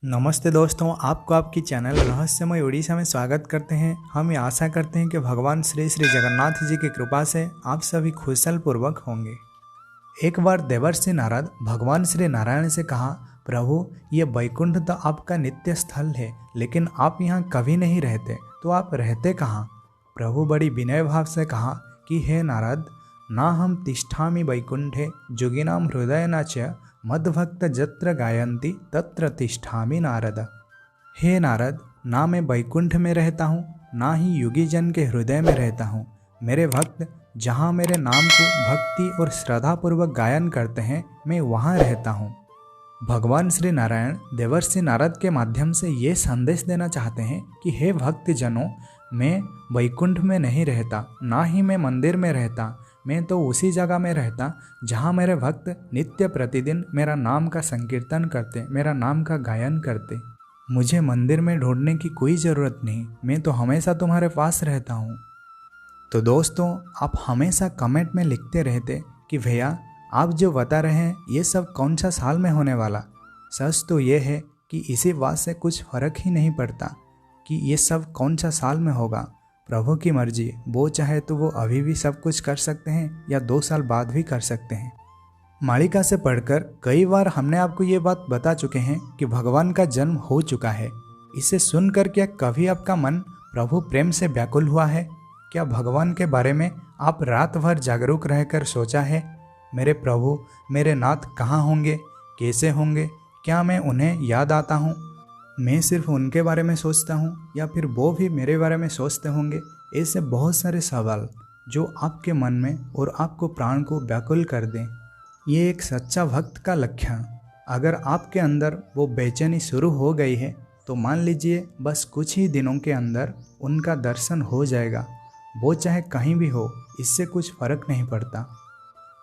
नमस्ते दोस्तों, आपको आपकी चैनल रहस्यमय उड़ीसा में स्वागत करते हैं। हम ये आशा करते हैं कि भगवान श्री श्री जगन्नाथ जी की कृपा से आप सभी कुशल पूर्वक होंगे। एक बार देवर्षि नारद भगवान श्री नारायण से कहा, प्रभु ये वैकुंठ तो आपका नित्य स्थल है, लेकिन आप यहाँ कभी नहीं रहते, तो आप रहते कहाँ? प्रभु बड़ी विनय भाव से कहा कि हे नारद, ना हम तिष्ठामि वैकुंठे जोगिनाम हृदय च मद्भक्त जत्र गायन्ति तत्र तिष्ठामि नारद। हे नारद, ना मैं वैकुंठ में रहता हूँ, ना ही योगी जन के हृदय में रहता हूँ। मेरे भक्त जहाँ मेरे नाम को भक्ति और श्रद्धापूर्वक गायन करते हैं, मैं वहाँ रहता हूँ। भगवान श्री नारायण देवर्षि नारद के माध्यम से ये संदेश देना चाहते हैं कि हे भक्त जनों, मैं वैकुंठ में नहीं रहता, ना ही मैं मंदिर में रहता। मैं तो उसी जगह में रहता जहाँ मेरे भक्त नित्य प्रतिदिन मेरा नाम का संकीर्तन करते, मेरा नाम का गायन करते। मुझे मंदिर में ढूंढने की कोई ज़रूरत नहीं, मैं तो हमेशा तुम्हारे पास रहता हूँ। तो दोस्तों, आप हमेशा कमेंट में लिखते रहते कि भैया आप जो बता रहे हैं ये सब कौन सा साल में होने वाला। सच तो ये है कि इसी बात से कुछ फर्क ही नहीं पड़ता कि ये सब कौन सा साल में होगा। प्रभु की मर्जी, वो चाहे तो वो अभी भी सब कुछ कर सकते हैं या 2 साल बाद भी कर सकते हैं। मालिका से पढ़कर कई बार हमने आपको ये बात बता चुके हैं कि भगवान का जन्म हो चुका है। इसे सुनकर क्या कभी आपका मन प्रभु प्रेम से व्याकुल हुआ है? क्या भगवान के बारे में आप रात भर जागरूक रहकर सोचा है, मेरे प्रभु मेरे नाथ कहाँ होंगे, कैसे होंगे, क्या मैं उन्हें याद आता हूँ? मैं सिर्फ उनके बारे में सोचता हूँ या फिर वो भी मेरे बारे में सोचते होंगे? ऐसे बहुत सारे सवाल जो आपके मन में और आपको प्राण को व्याकुल कर दें। ये एक सच्चा भक्त का लक्षण। अगर आपके अंदर वो बेचैनी शुरू हो गई है तो मान लीजिए बस कुछ ही दिनों के अंदर उनका दर्शन हो जाएगा। वो चाहे कहीं भी हो, इससे कुछ फर्क नहीं पड़ता।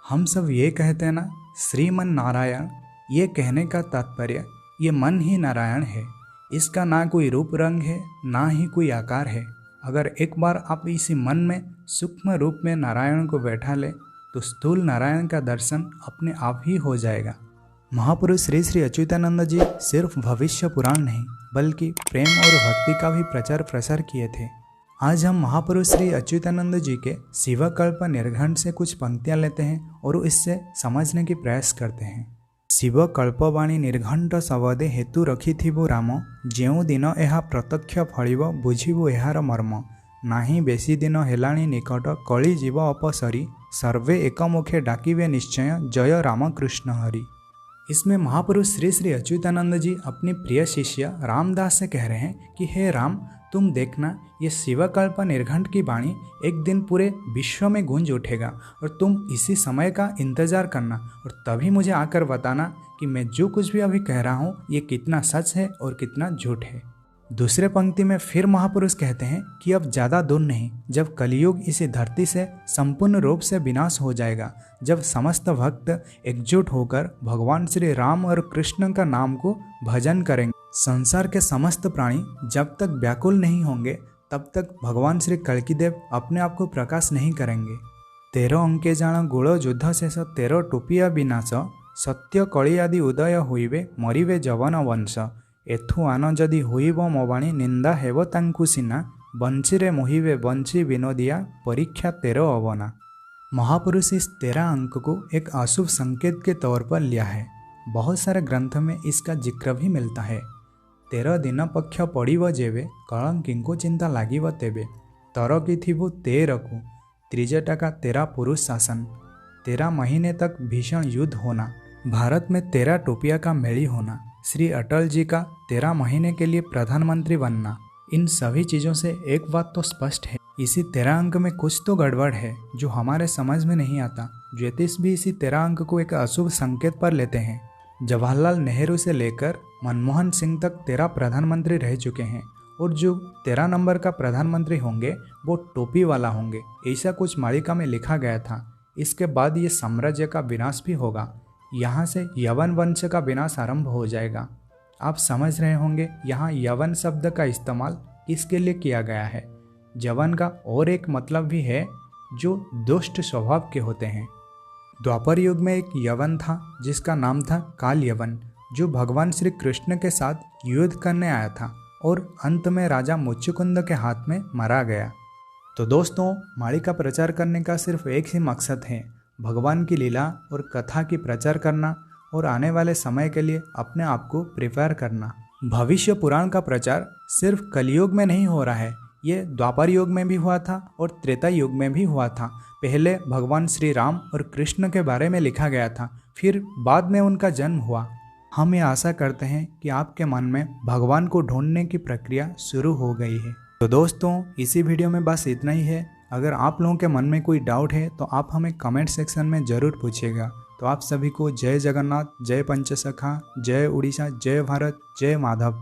हम सब ये कहते हैं ना, श्रीमन नारायण। ये कहने का तात्पर्य ये मन ही नारायण है। इसका ना कोई रूप रंग है, ना ही कोई आकार है। अगर एक बार आप इसी मन में सूक्ष्म रूप में नारायण को बैठा ले तो स्थूल नारायण का दर्शन अपने आप ही हो जाएगा। महापुरुष श्री श्री अच्युतानंद जी सिर्फ भविष्य पुराण नहीं बल्कि प्रेम और भक्ति का भी प्रचार प्रसार किए थे। आज हम महापुरुष श्री अच्युतानंद जी के शिवकल्प निर्घंट से कुछ पंक्तियां लेते हैं और इससे समझने की प्रयास करते हैं। शिव कल्पवाणी निर्घंट शबदे हेतु रखिथिबु राम, जेउ दिन एहा प्रत्यक्ष फलिब बुझिबु एहार मर्म। नाही बेसी दिन हेलाणी निकट कଳି जीव अपसरी, सर्वे एकमुखे डाकिबे निश्चय जय रामकृष्ण हरि। इसमें महापुरुष श्री श्री अच्युतानंद जी अपनी प्रिय शिष्य रामदास से कह रहे हैं कि हे राम, तुम देखना ये शिवकल्प निर्घंट की वाणी एक दिन पूरे विश्व में गूंज उठेगा और तुम इसी समय का इंतजार करना और तभी मुझे आकर बताना कि मैं जो कुछ भी अभी कह रहा हूँ ये कितना सच है और कितना झूठ है। दूसरे पंक्ति में फिर महापुरुष कहते हैं कि अब ज़्यादा दूर नहीं, जब कलयुग इसी धरती से संपूर्ण रूप से विनाश हो जाएगा, जब समस्त भक्त एकजुट होकर भगवान श्री राम और कृष्ण का नाम को भजन करेंगे। संसार के समस्त प्राणी जब तक व्याकुल नहीं होंगे तब तक भगवान श्री कल्किदेव अपने आप को प्रकाश नहीं करेंगे। 13 अंके जान गुण युद्ध शेष 13 टोपिया विनाश, सत्य कଳି आदि उदय होइबे मरिबे जवन वंश। एथु आन जदि होइब मोबाणी निंदा हेब तांकु सिना, बंशीरे मोहिबे बंशी विनोदिया परीक्षा 13 अवना। महापुरुष इस 13 अंक को एक अशुभ संकेत के तौर पर लिया है। बहुत सारे ग्रंथ में इसका जिक्र भी मिलता है। 13 दिन पक्ष पड़िब जेबे, कलंकिंको चिंता लागिब तेबे। तरकी थिबु 13 को, त्रिजटा का 13 पुरुष शासन, 13 महीने तक भीषण युद्ध होना, भारत में 13 टोपिया का मेली होना, श्री अटल जी का 13 महीने के लिए प्रधानमंत्री बनना। इन सभी चीज़ों से एक बात तो स्पष्ट है, इसी 13 अंक में कुछ तो गड़बड़ है जो हमारे समझ में नहीं आता। ज्योतिष भी इसी 13 अंक को एक अशुभ संकेत पर लेते हैं। जवाहरलाल नेहरू से लेकर मनमोहन सिंह तक 13 प्रधानमंत्री रह चुके हैं और जो 13 नंबर का प्रधानमंत्री होंगे वो टोपी वाला होंगे, ऐसा कुछ मालिका में लिखा गया था। इसके बाद ये साम्राज्य का विनाश भी होगा। यहाँ से यवन वंश का विनाश आरंभ हो जाएगा। आप समझ रहे होंगे यहाँ यवन शब्द का इस्तेमाल किसके लिए किया गया है। यवन का और एक मतलब भी है जो दुष्ट स्वभाव के होते हैं। द्वापर युग में एक यवन था जिसका नाम था काल यवन। जो भगवान श्री कृष्ण के साथ युद्ध करने आया था और अंत में राजा मुचुकुंद के हाथ में मारा गया। तो दोस्तों, माड़ी का प्रचार करने का सिर्फ एक ही मकसद है, भगवान की लीला और कथा की प्रचार करना और आने वाले समय के लिए अपने आप को प्रिपेयर करना। भविष्य पुराण का प्रचार सिर्फ कलयुग में नहीं हो रहा है, ये द्वापर युग में भी हुआ था और त्रेता युग में भी हुआ था। पहले भगवान श्री राम और कृष्ण के बारे में लिखा गया था, फिर बाद में उनका जन्म हुआ। हम ये आशा करते हैं कि आपके मन में भगवान को ढूंढने की प्रक्रिया शुरू हो गई है। तो दोस्तों, इसी वीडियो में बस इतना ही है। अगर आप लोगों के मन में कोई डाउट है तो आप हमें कमेंट सेक्शन में ज़रूर पूछिएगा। तो आप सभी को जय जगन्नाथ, जय पंचसखा, जय उड़ीसा, जय भारत, जय माधव।